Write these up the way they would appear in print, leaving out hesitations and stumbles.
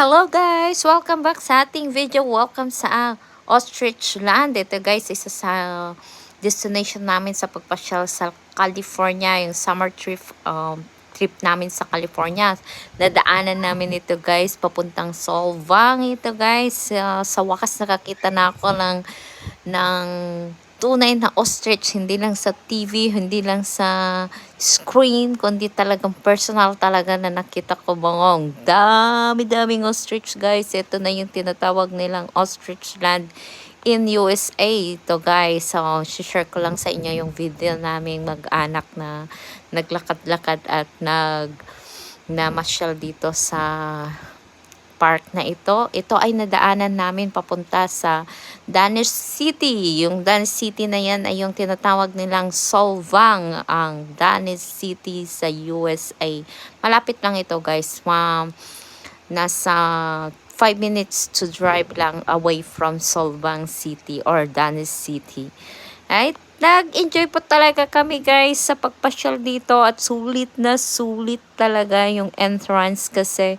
Hello guys! Welcome back sa ating video. Welcome sa Ostrich Land. Ito guys, isa sa destination namin sa pagpasyal sa California. Yung summer trip namin sa California. Nadaanan namin ito guys, papuntang Solvang. Ito guys, sa wakas nakakita na ako ng tunay na ostrich, hindi lang sa TV, hindi lang sa screen, kundi talagang personal talaga na nakita ko bangong. Dami-daming ostrich guys. Ito na yung tinatawag nilang ostrich land in USA. Ito guys, so share ko lang sa inyo yung video naming mag-anak na naglakad-lakad at namasyal dito sa park na ito. Ito ay nadaanan namin papunta sa Danish City. Yung Danish City na yan ay yung tinatawag nilang Solvang, ang Danish City sa USA. Malapit lang ito guys. Nasa 5 minutes to drive lang away from Solvang City or Danish City. Right? Nag-enjoy po talaga kami guys sa pagpasyal dito at sulit na sulit talaga yung entrance kasi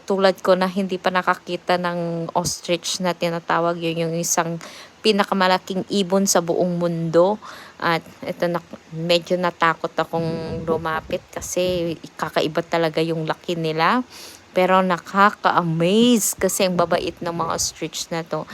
tulad ko na hindi pa nakakita ng ostrich na tinatawag, yun yung isang pinakamalaking ibon sa buong mundo. At ito na, medyo natakot akong lumapit kasi kakaiba talaga yung laki nila. Pero nakaka-amaze kasi ang babait ng mga ostrich na to.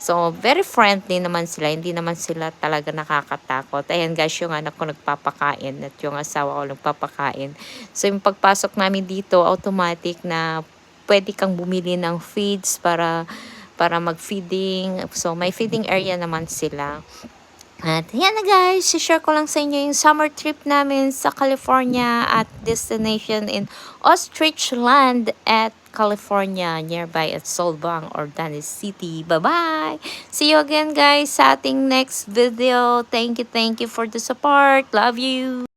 So, very friendly naman sila. Hindi naman sila talaga nakakatakot. Ayan guys, yung anak ko nagpapakain at yung asawa ko nagpapakain. So, yung pagpasok namin dito, automatic na pwede kang bumili ng feeds para mag-feeding. So, may feeding area naman sila. At yan na guys, share ko lang sa inyo yung summer trip namin sa California at destination in Ostrich Land at California, nearby at Solvang or Danish City. Bye-bye! See you again guys sa ating next video. Thank you for the support. Love you!